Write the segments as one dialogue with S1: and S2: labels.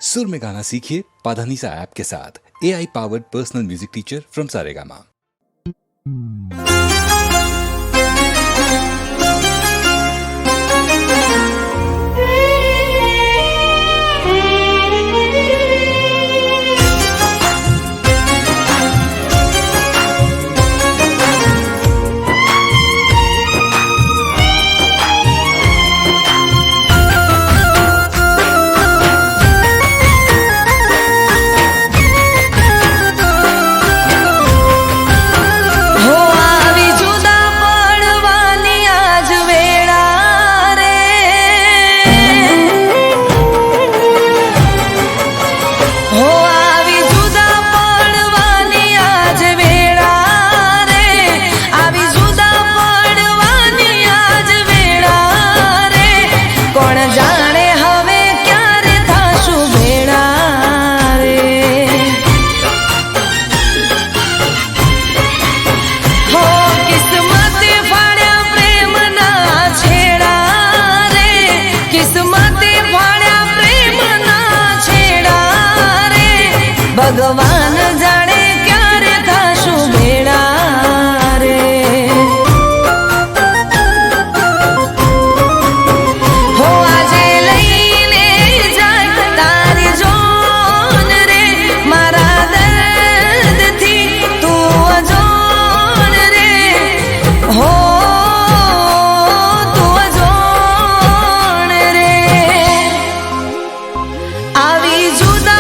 S1: सुर में गाना सीखिए पाधानीसा ऐप के साथ। AI powered personal music teacher from Saregama.
S2: भगवान जाने क्यारे थाशु भेड़ा रे हो आजे लईने जाय तारी जोन रे मारा दर्द थी तू अजोन रे हो तू अजोन रे आवी जुदा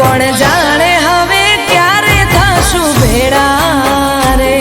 S2: कौन जाने हवे क्यारे थाशु भेड़ा रे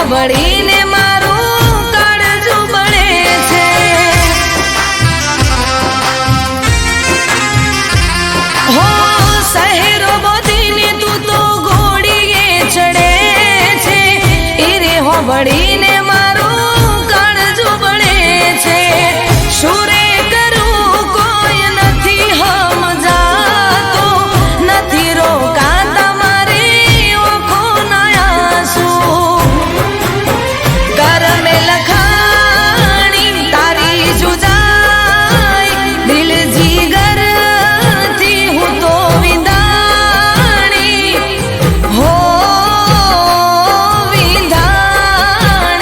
S2: बड़ी ने मारू काळजू बळे छे हो सहेरो बोधीने तू तो घोड़ीए चढ़े छे इरे हो बड़ी ने मारू काळजू बळे छे शुरे करू कोई नथी हम जातो नथी रोका तमारी ओखो नयासू कर में लखानी तारी जुदाई दिल जीगर थी हूँ तो विदानी हो विदानी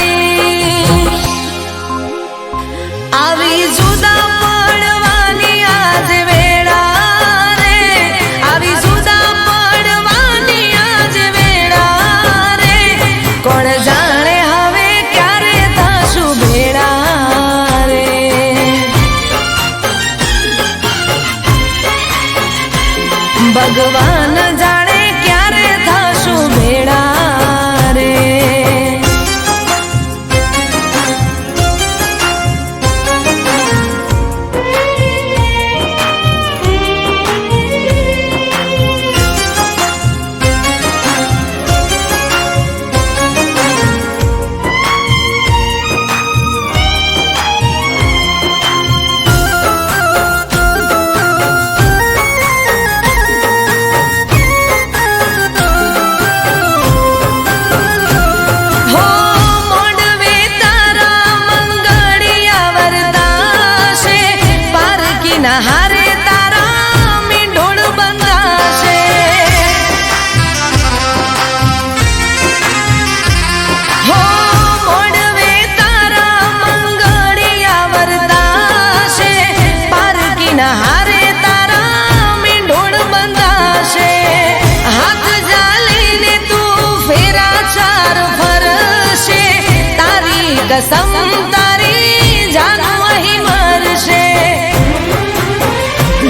S2: कसम तारी जानो वही मरशे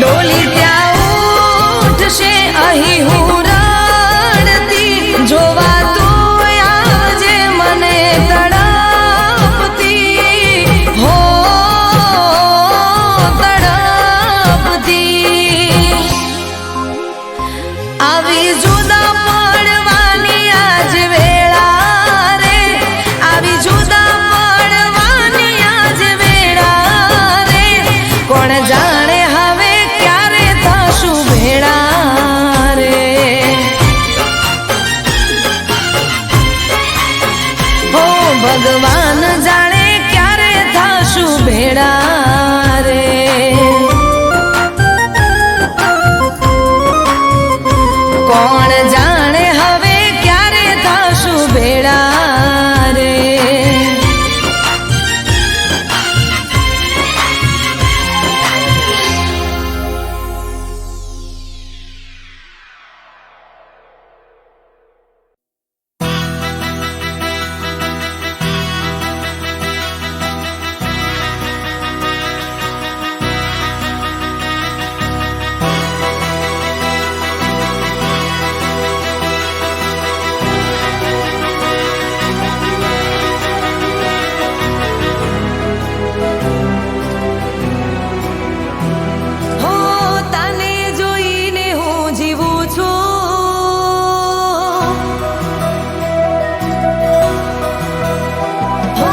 S2: डोली त्या उठशे अही हूँ रड़ती जोवा तू आजे मने तड़पती हो तड़पती આવી જુદા પડવાની આજ વેળા રે આવી જુદા પડવાની આજ વેળા રે કોણ જાણે હવે ક્યારે થશું ભેળા રે હો ભગવાન જાણે ક્યારે થશું ભેળા રે કોણ જાણે હવે ક્યારે થશું ભેળા રે હો તને જોઈને હું જીવું છું હો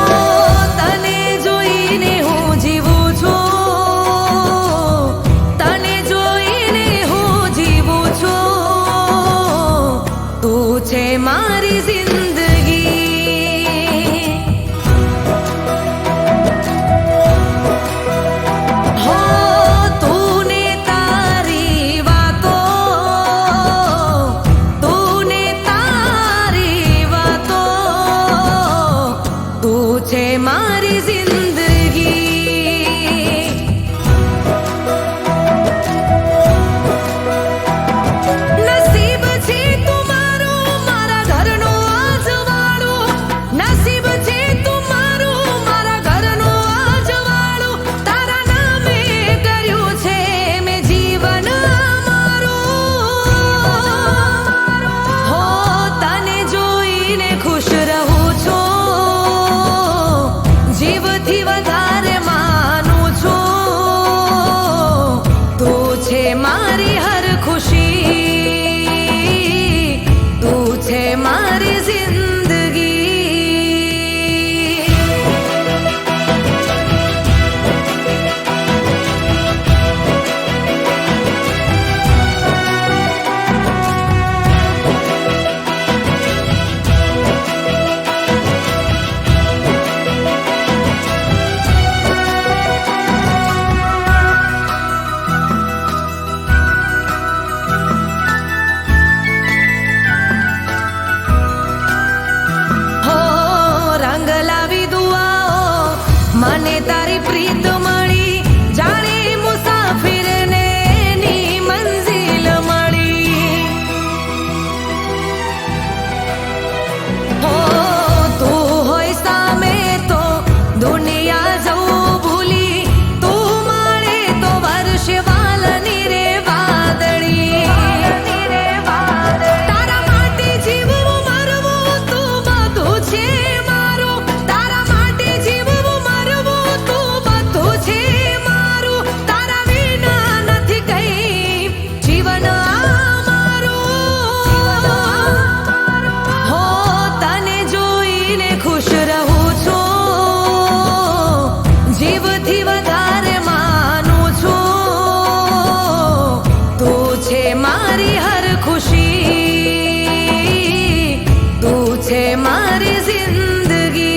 S2: તને જોઈને હું જીવું છું તને જોઈને હું જીવું છું તું છે મારી જિંદગી हो तूने तारी वातो तूने तारी वातो तू छे मारी जिंदगी नसीब छे तुम्हारो मारा घरनो आजवाळो नसीब छे तुम्हारो मारा घरनो आजवाळो तारा नामे कर्યું છે મેં જીવન મારું હો તને જોઈને ખુશ રહું છું જીવથી વધારે માનું છું તું છે મારી હર ખુશી તું છે મારી જિંદગી હો રંગ લાવી દુઆઓ મને તારી પ્રીત મળી જાણે મુસાફિરને એની મંઝિલ મળી હો તું હોય સામે તો દુનિયા જવું ભૂલી તું મળે તો વર્ષ વાલની રે વાદળી તારા માટે જીવવું મરવું તું બધું છે મારું તારા માટે જીવવું મરવું તું બધું છે મારું તારા વિના નથી કઈ જીવન આ મારું હો તને જોઈને ખુશ રહું છું જીવથી વધારે માનું છું તું છે મારી હર ખુશી તું છે મારી જિંદગી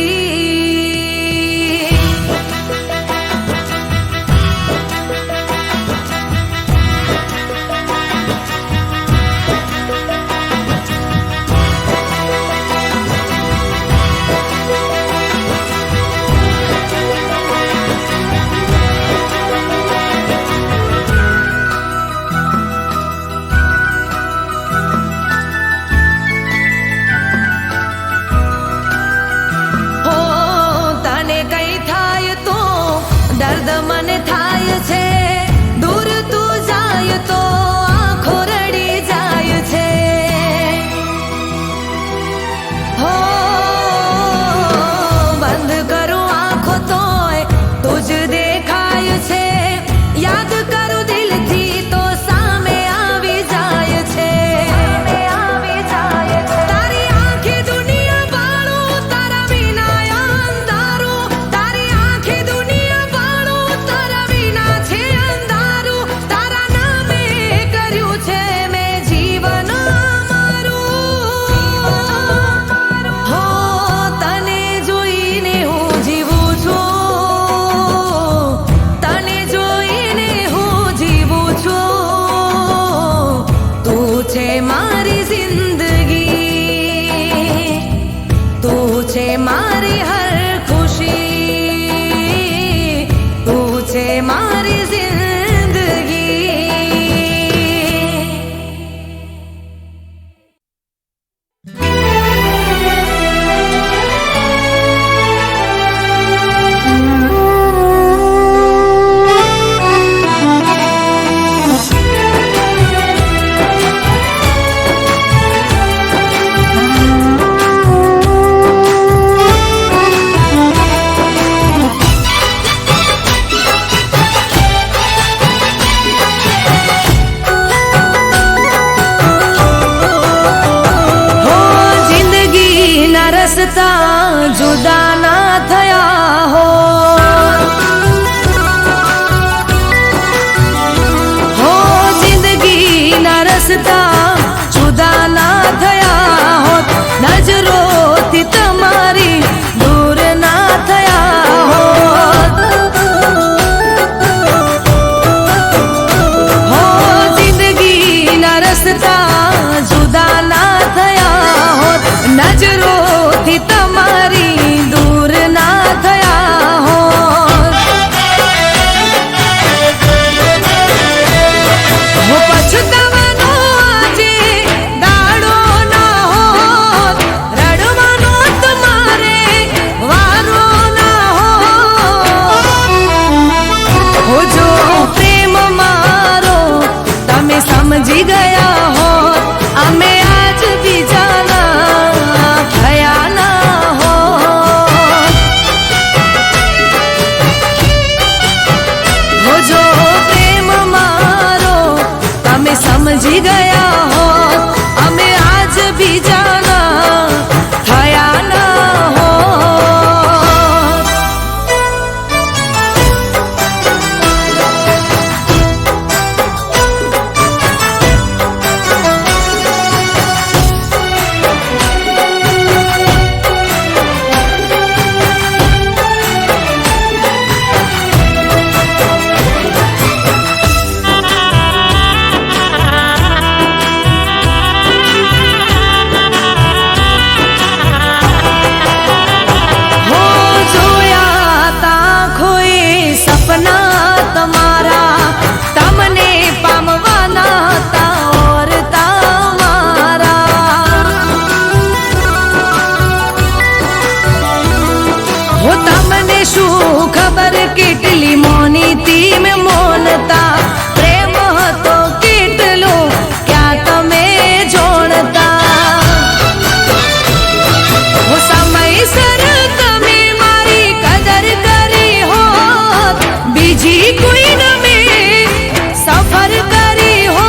S2: રસ્તા જુદા ના થયા હો જિંદગીના રસ્તા જુદા ના થયા હોત નજરોથી તમારી દૂર ના થયા હોત જિંદગીના રસ્તા જુદા ના થયા હોત નજરોથી તમારી દૂર ના થયા હોત પછતાવાનો આજે દાડો ના હોત રડવાનો તમારે વારો ના હોત જો પ્રેમ મારો તમે સમજી ગયા હોત અમે આજ બીજાના થયા ના હોત જો પ્રેમ મારો તમે સમજી ગયા હોત અમે આજ બીજાના થયા ના હોત તમારા તમને પામવાના હતા ઓર તમારા હો તમને શું ખબર કેટલી મોનીતી મેં મોનતા પ્રેમ હતો કેટલો ક્યાં તમે જોણતા હો સમયસર તમે મારી કદર કરી હોત બીજી કોઈ ન મેં સફર કરી હો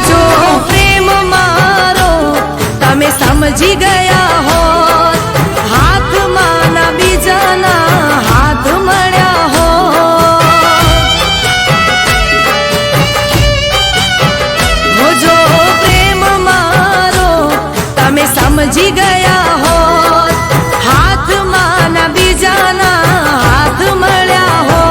S2: જો પ્રેમ મારો તમે સમજી ગયા હોત હાથમાં ના બીજાના હાથ મળ્યા હો જો પ્રેમ મારો તમે સમજી ગયા હોત હાથમાં ના બીજાના હાથ મળ્યા હોત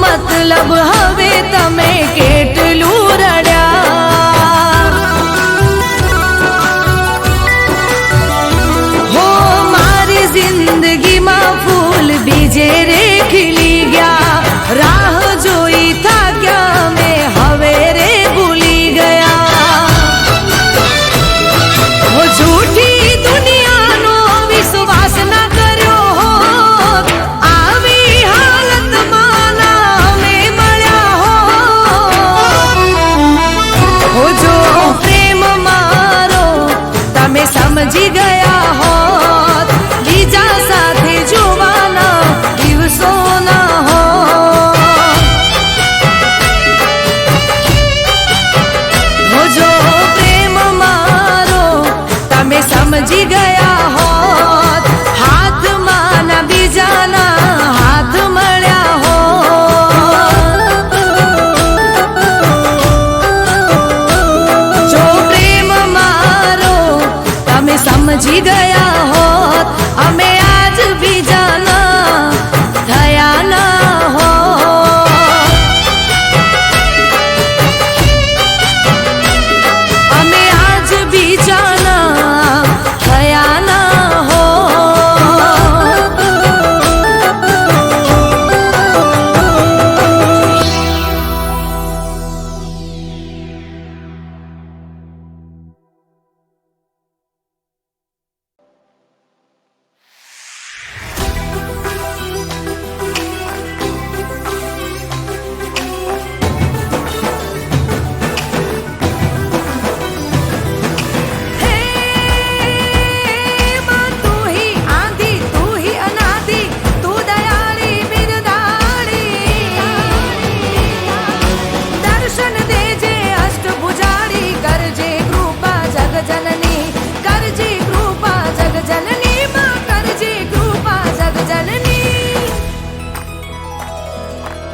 S2: મતલબ હવે તમે કેટલું રડ્યા હો મારી જિંદગીમાં ફૂલ બીજે રે ખીલી ગયા રાહ જોઈ થાક્યા મેં હવે રે ભૂલી ગયા હો જૂઠી દુનિયાનો વિશ્વાસ ના કર્યો હો આવી હાલતમાં ના મેં મળ્યા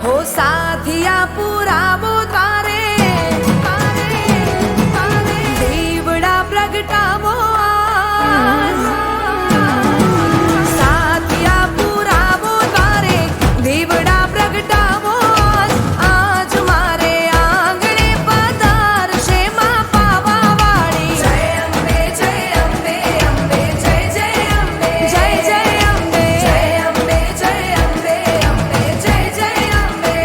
S2: હો સાથિયા પુરાવો દ્વારે દીવડા પ્રગટાવો આજ. સાથિયા પુરાવો દ્વારે દીવડા પ્રગટાવો આજ. આજ મારે આંગણે પધારશે માં પાવાવાળી. જય અંબે અંબે જય જય અંબે જય જય અંબે જય અંબે અંબે જય જય અંબે.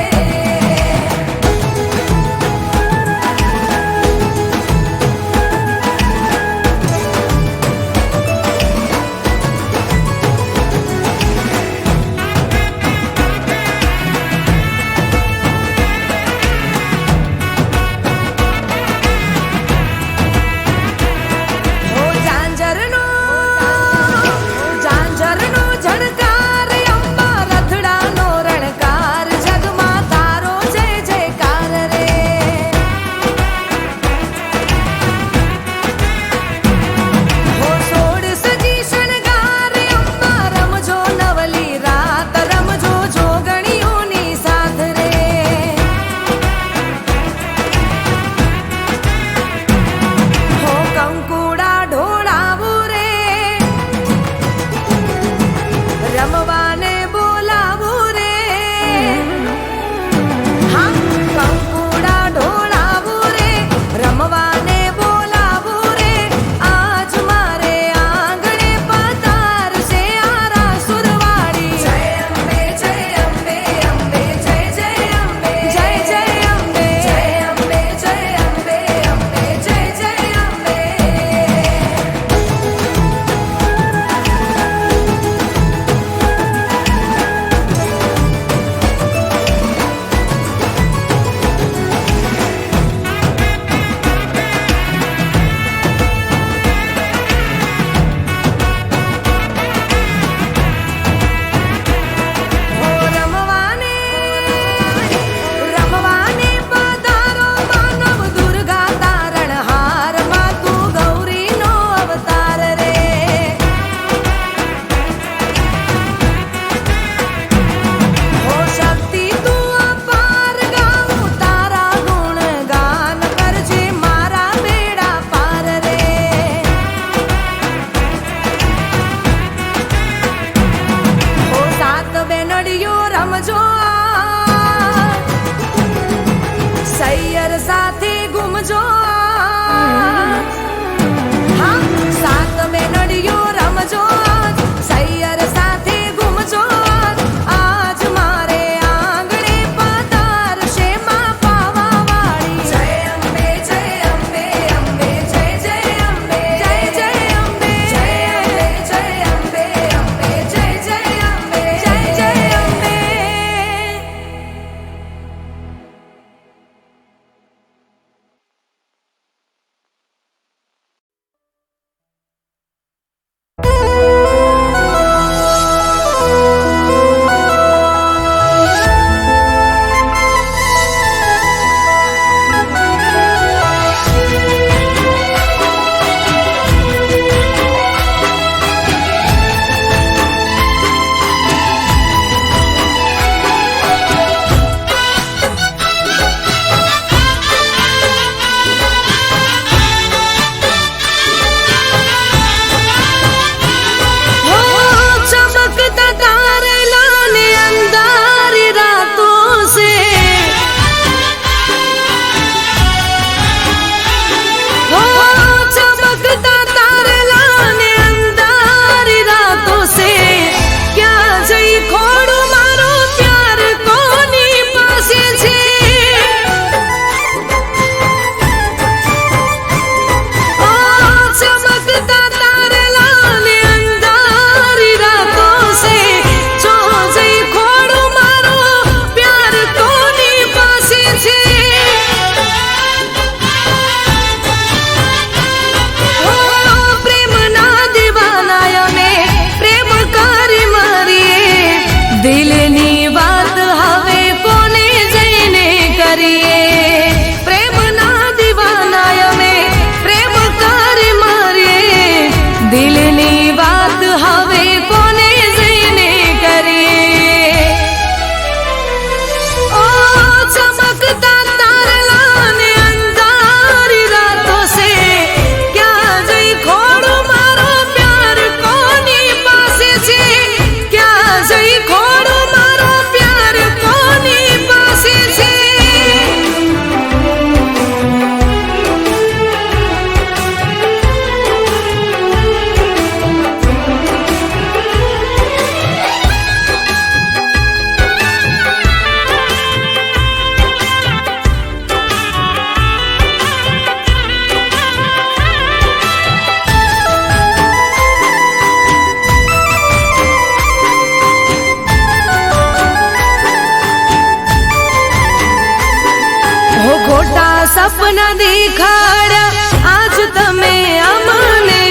S2: ખોટા સપના દેખાડ્યા આજ તમે અમને,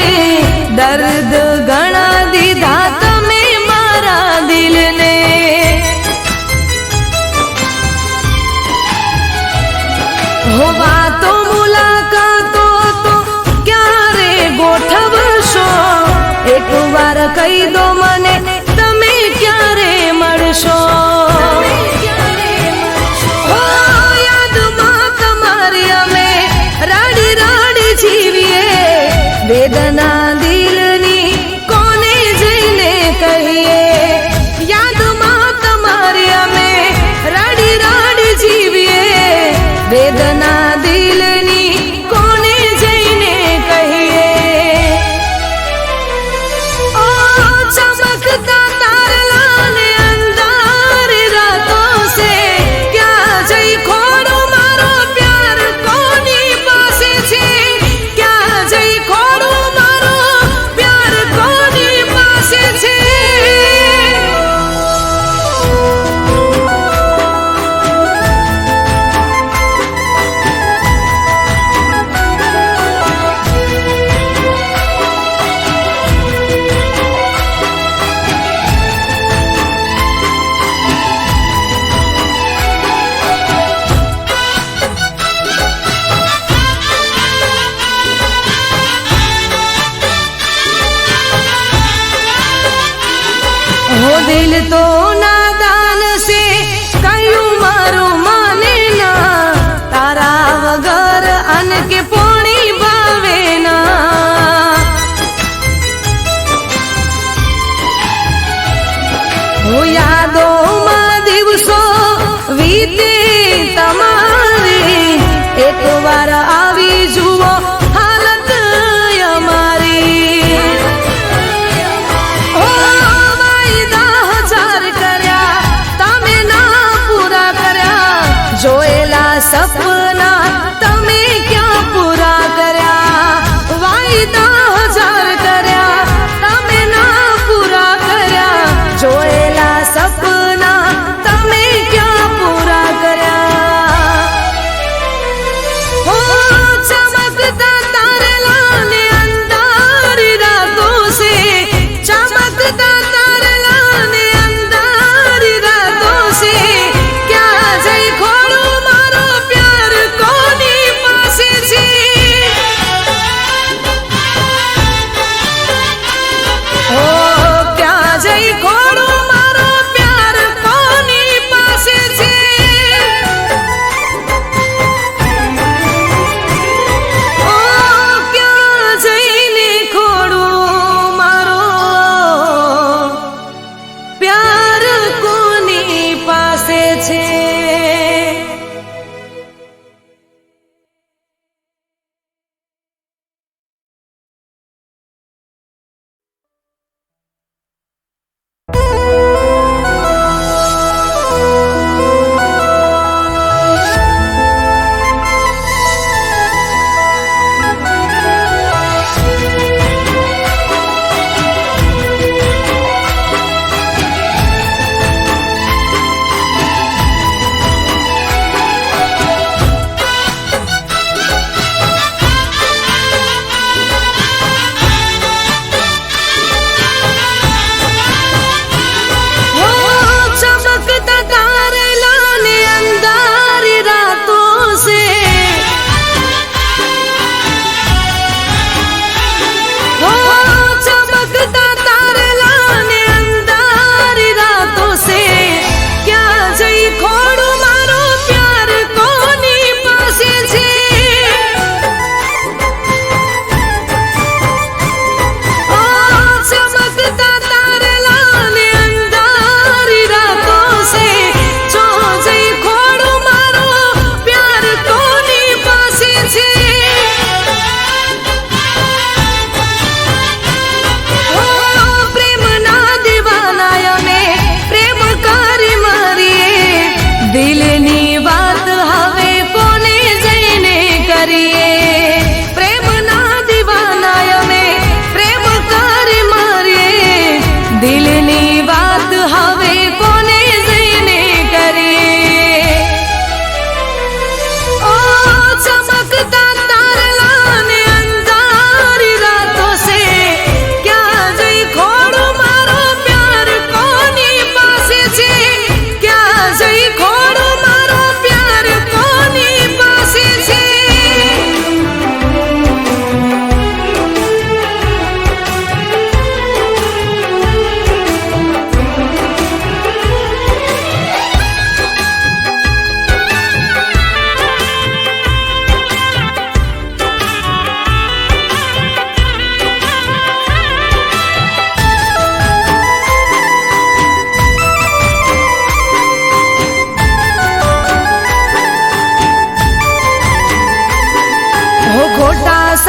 S2: દર્દ ઘણા દીધા તમે મારા દિલને. હો વાતો મુલાકાતો તો ક્યારે ગોઠવશો, એક વાર કહી દો મને તમે ક્યારે મળશો. હો યાદમાં તમારી અમે રાડી રાડી જીવીએ, વેદના દિલની કોને જઈને કહીએ. યાદમાં તમારી અમે રાડી રાડી જીવીએ, વેદના દિલની કોને જઈને કહીએ. ઓ ચમકતા તારલા ને અંધારી રાતો સે, ક્યાં જઈ ખોડો મારો પ્યાર કોની પાસે છે, ક્યાં જઈ ખોડો મારો પ્યાર કોની પાસે છે. हो दिल तो नादान से कયું મારું માને ના, તારા વગર અન કે પોણી ભાવે ના. હો યાદોમાં દિવસો વીતે તમારે, એક વાર આવી જુઓ હાલત અમારી. હો વાયદા હજાર કર્યા તમે ના પૂરા કર્યા, જોયેલા સપના તમે ક્યાં પૂરા કર્યા. વાયદા હજાર કર્યા તમે ના પૂરા કર્યા, જોયેલા સપના તમે ક્યાં પૂરા કર્યા. હો ચમકતા તારલા ને અંધારી રાતો સે, ચમકતા તારલા ને અંધારી રાતો સે, ક્યાં જઈ ખોડો મારો પ્યાર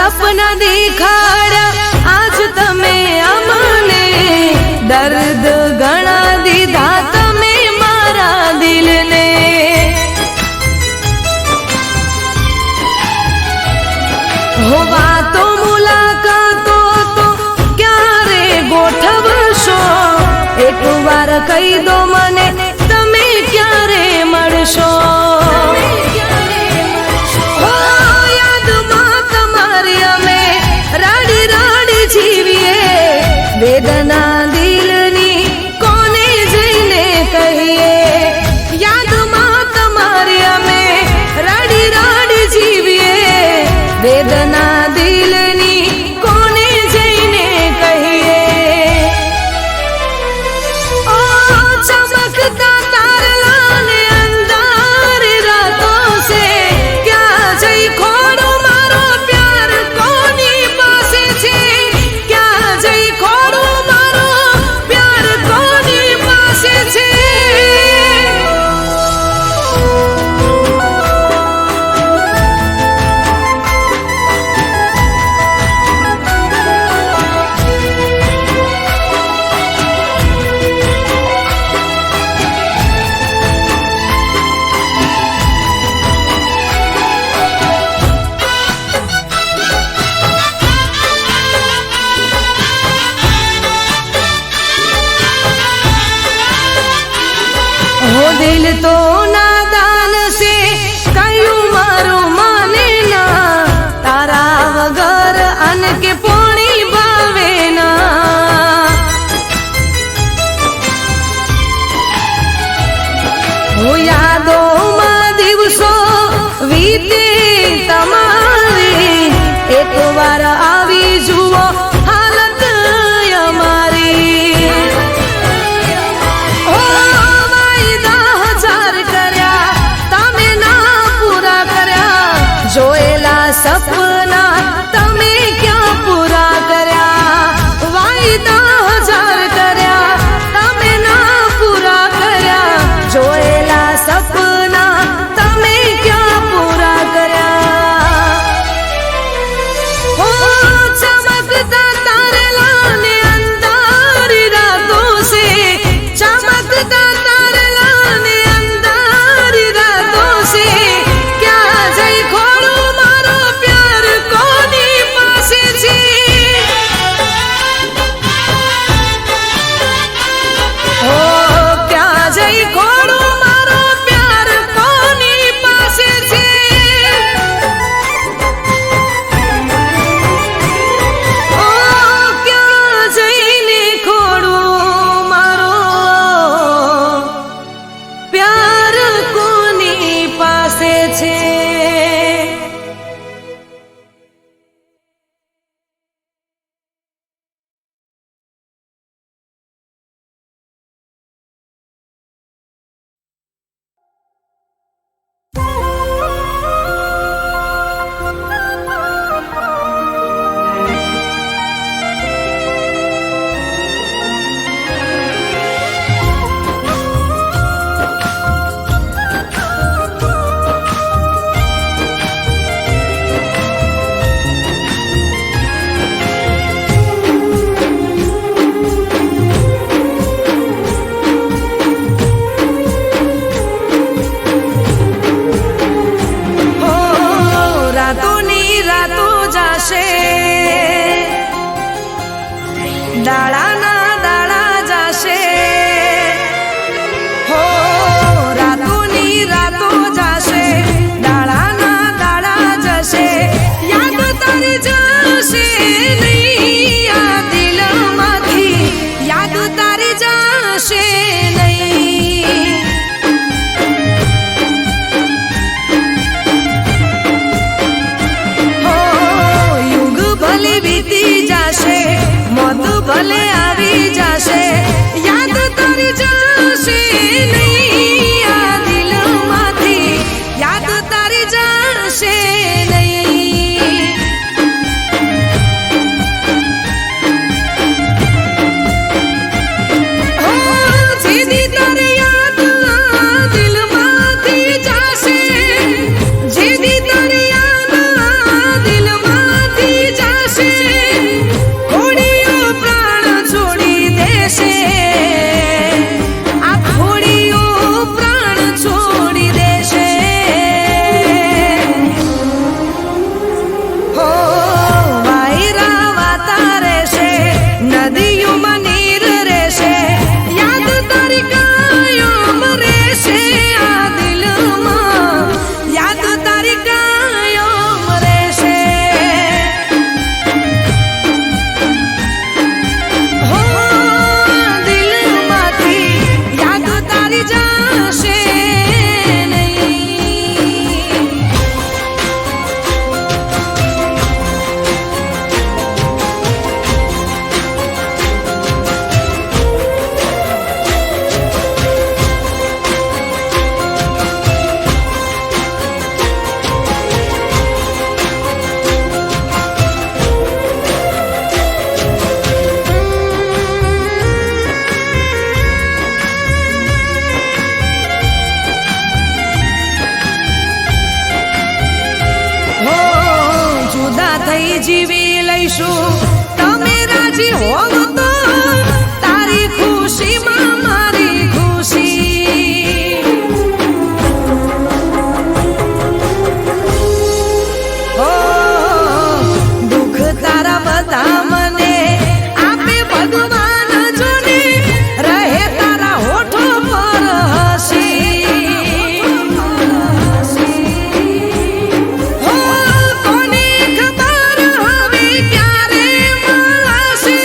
S2: સપના દેખાડ્યા આજ તમે અમને દર્દ ઘણા દીધા તમે મારા દિલને હો વાતો મુલાકાતો તો ક્યારે ગોઠવશો એક વાર કહી દો મને તમે ક્યારે મળશો હો યાદમાં તમારી અમે રાડી રાડી જીવીએ વેદના દિલની થઈ જીવી લઈશું તમે રાજી હોવ તો તારી ખુશીમાં મારી ખુશી ઓ દુઃખ તારા બધા મને આપે ભગવાન જોને રહે તારા હોઠો પર હસી હો કોને ખબર હવે ક્યારે મળશે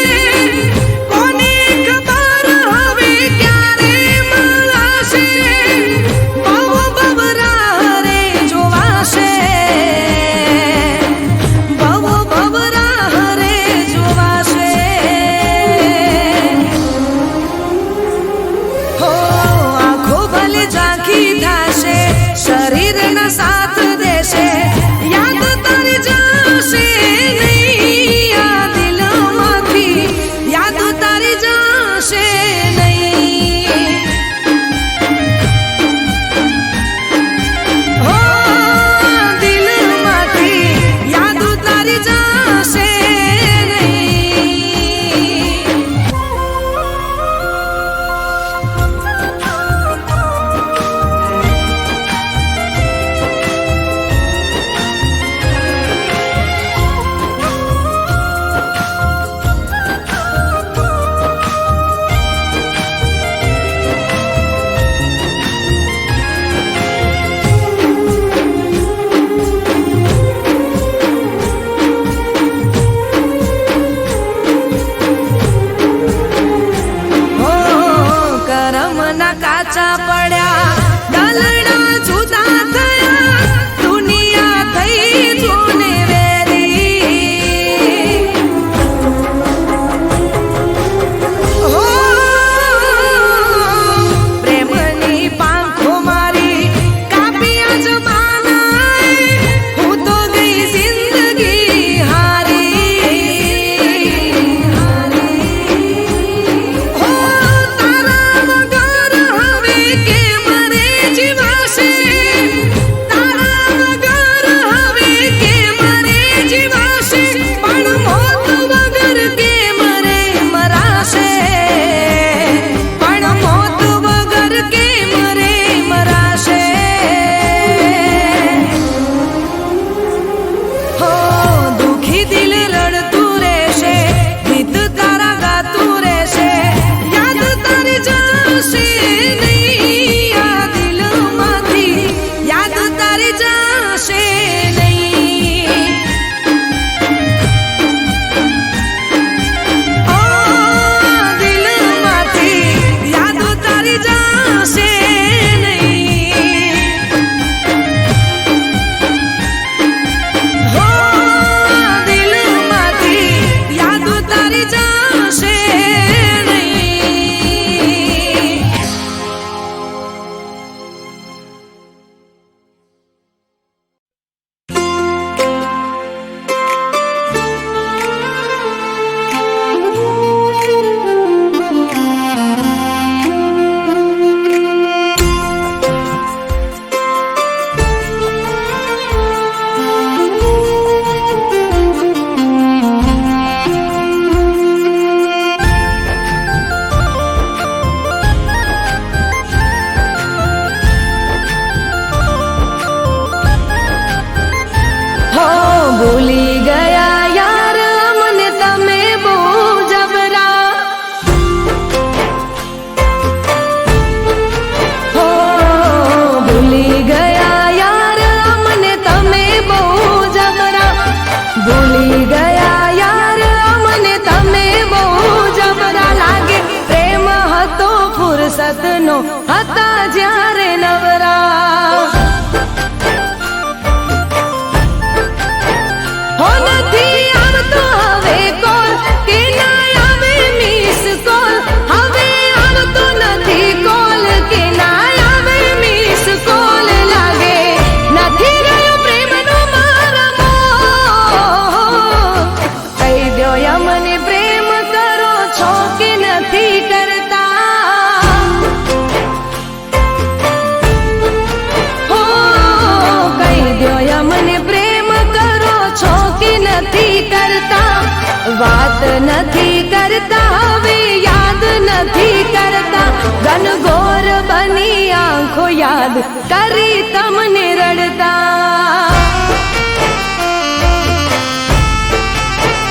S2: વાત નથી કરતા હવે યાદ નથી કરતા ઘનઘોર બની આંખો યાદ કરી તમને રડતા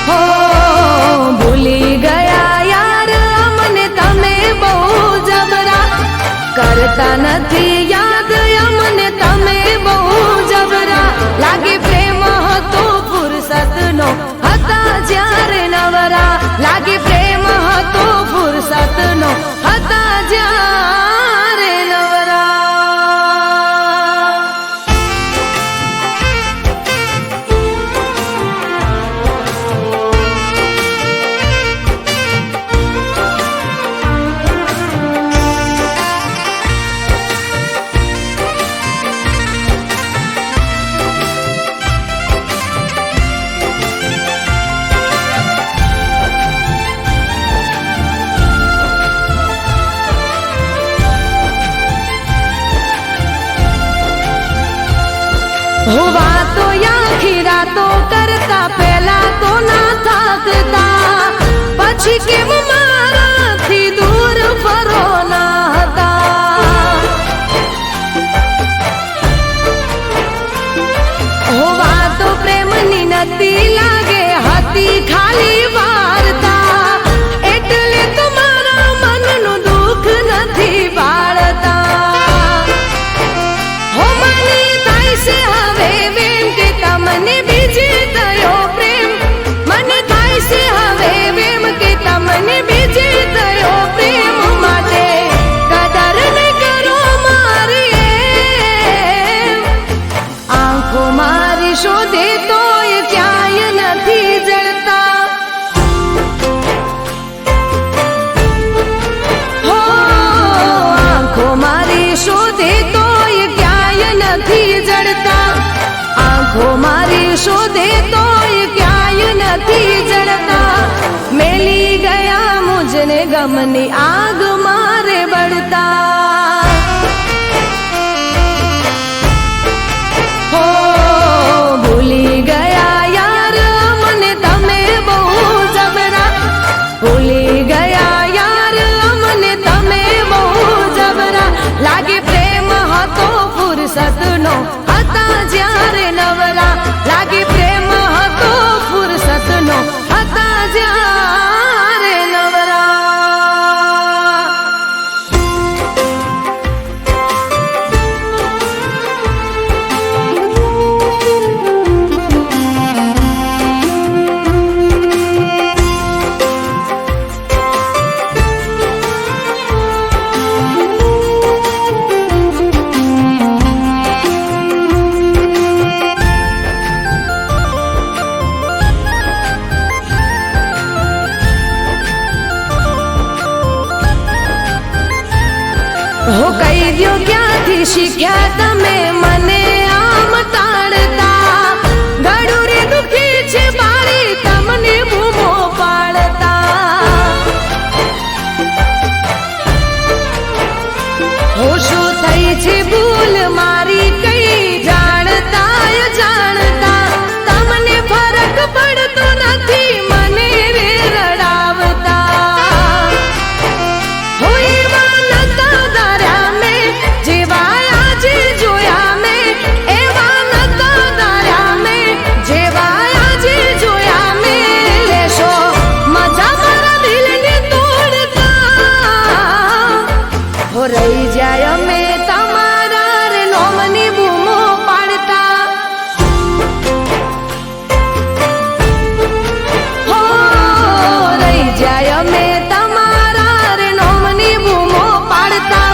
S2: હો ભૂલી ગયા યાર અમને તમે બહુ જબરા કરતા નથી યાદ અમને તમે બહુ જબરા લાગે પ્રેમ હતો ફુરસતનો હતા જ્યારે નવરા લાગે પ્રેમ હતો ફુરસતનો હતા જ્યારે નવરા હો વાતો આખી રાતો કરતા પહેલા તો ના થાકતા પછી કેમ મારાથી દૂર ફરો ના હતા હો વાતો પ્રેમની નથી લાગે હતી ખાલી વાર્તા એટલે તમારા મનનું દુઃખ નથી બાળતા હો મને થાય છે હવે વેમ કે તમને બીજે થયો પ્રેમ મને થાય છે હવે વેમ કે તમને બીજે થયો પ્રેમ માટે કદર ન કરો મારી આંખો મારી શોધે તોય ક્યાંય નથી જળતા હો આંખો મારી શોધે તોય ક્યાંય નથી જળતા આંખો મારી શોધે તોય ક્યાંય નથી જળતા મેલી ગયા મુજને ગમની આગ મારે બળતા હો ભૂલી ગયા યાર મને તમે બહુ જબરા ભૂલી ગયા યાર મને તમે બહુ જબરા લાગે પ્રેમ હતો ફુરસતનો હતા જ્યારે નવરા લાગે પ્રેમ હતો ફુરસતનો હતા જ્યારે નવરા હો કહી દ્યો ક્યાંથી શીખ્યા તમે મને આમ તાળતા ગળું રે દુખી છે બાળી તમને બૂમો પાડતા હો શું થઈ છે ભૂલ મારી કઈ જાણતા જાણતા તમને ફરક પડતો નથી મને રે રડાવતા હો એવા નતા ધાર્યા મેં જેવા આજે જોયા મેં એવા નતા ધાર્યા મેં જેવા આજે જોયા મેં લેશો મજા મારા દિલને તોડતા હો રહી જાય અમે તમારા રે નોમની બૂમો પાડતા હો રહી જાય અમે તમારા રે નોમની બૂમો પાડતા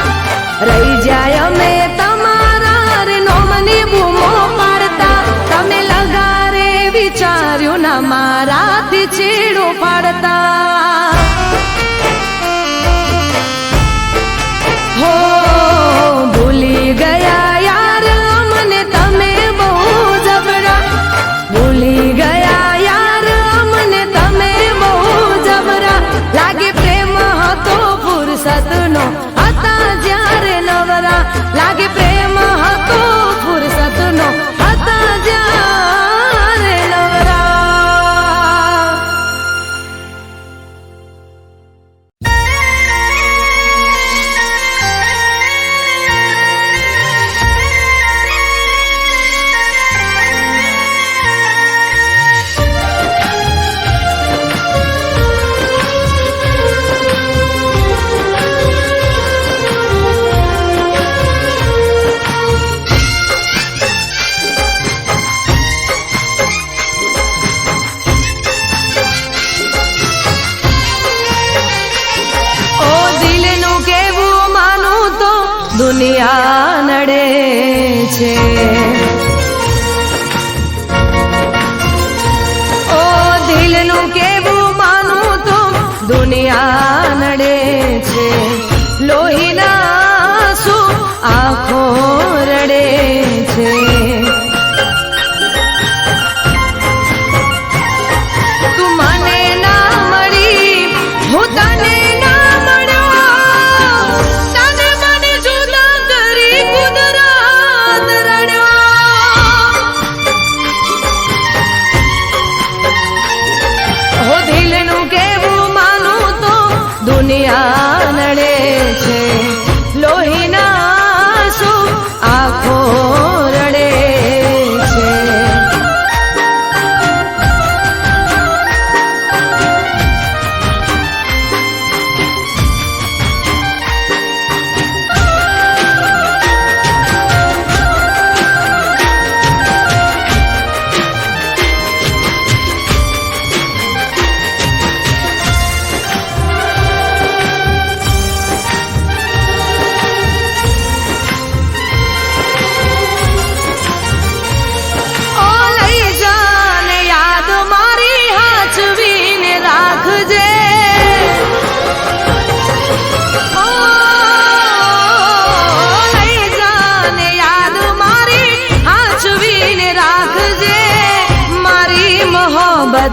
S2: રહી જાય અમે તમારા રે નોમની બૂમો પાડતા તમે લગારે વિચાર્યું ના મારાથી છેડો પાડતા હો ભૂલી ગયા યાર અમને તમે બહુ જબરા ભૂલી ગયા યાર અમને તમે બહુ જબરા લાગે પ્રેમ હતો ફુરસતનો હતા જ્યારે નવરા લાગે પ્રેમ હતો ફુરસતનો હતા જ્યારે નવરા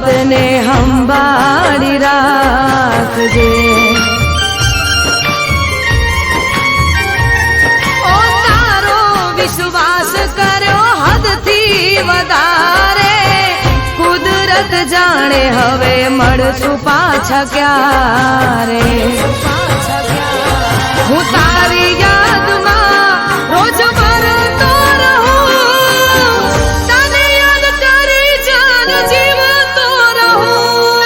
S2: વાતને સંભાળી રાખજે. ઓ તારો વિશ્વાસ કર્યો હદથી વધારે, કુદરત જાણે હવે મળશું પાછા ક્યારે. હું તારી યાદમાં રોજ મરતો રહું, તને યાદ કરી જાન જીવતો રહું.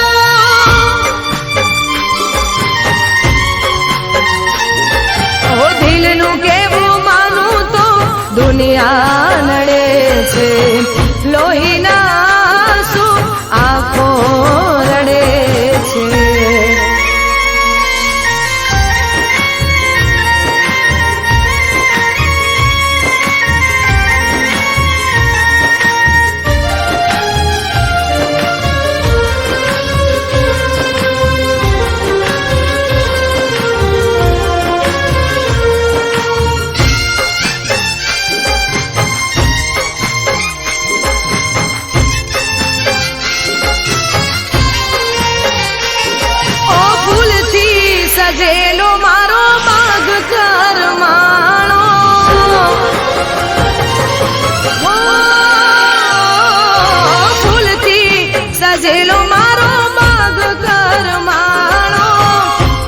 S2: ઓ દિલનું કેવું માનું તો દુનિયા નડે છે, લોહીના આંસુ આંખો રડે છે. સજેલો મારો બાગ કરમાણો, ફૂલથી સજેલો મારો બાગ કરમાણો,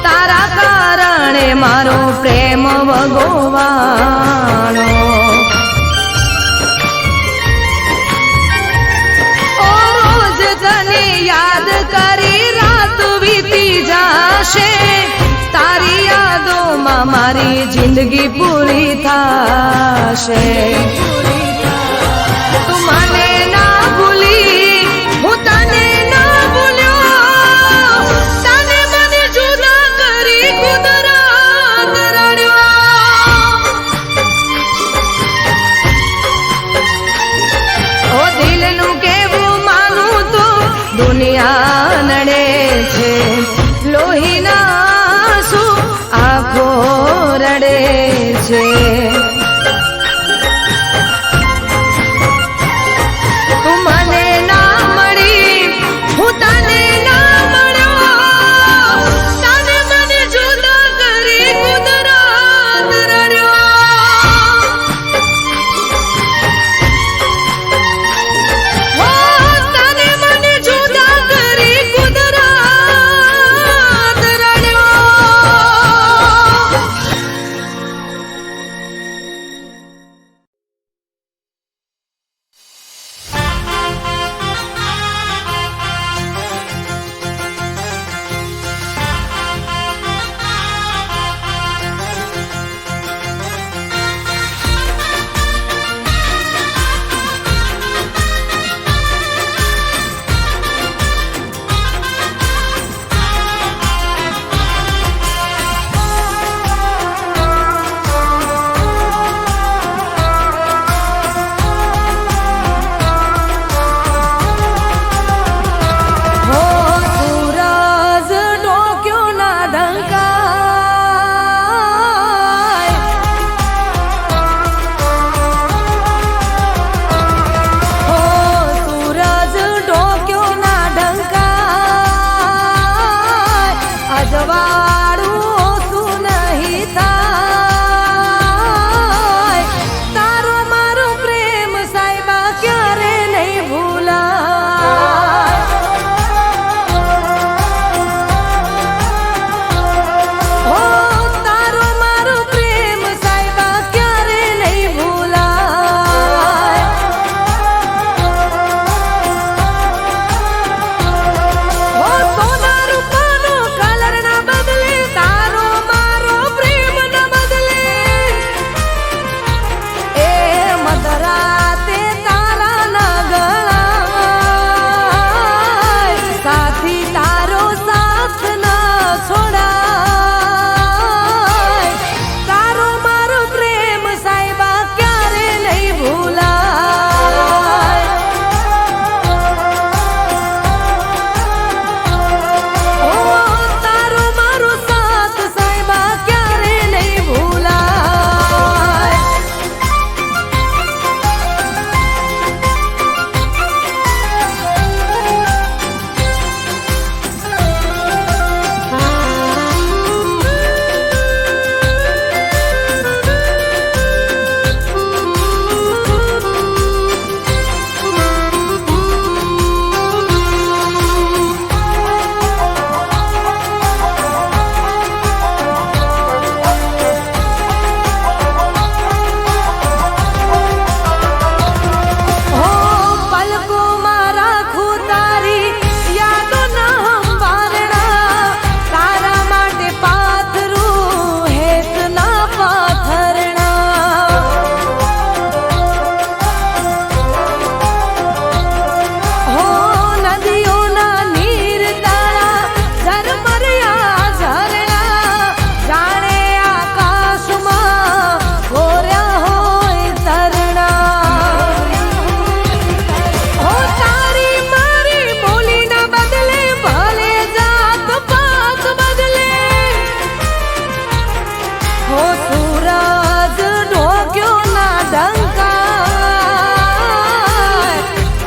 S2: તારા કારણે મારો પ્રેમ વગોવાણો. ઓ રોજ તને યાદ કરી રાત વીતી જાશે, તારી યાદોમાં મારી જિંદગી પૂરી થાશે. તું મને ના ભૂલી, હું તને ના ભૂલ્યો, તને મને જુદા કરી કુદરત રડ્યો. ઓ દિલનું કેવું માનું તો દુનિયા નડે છે, લોહીના આંખો રડે છે.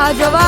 S2: ગાજવા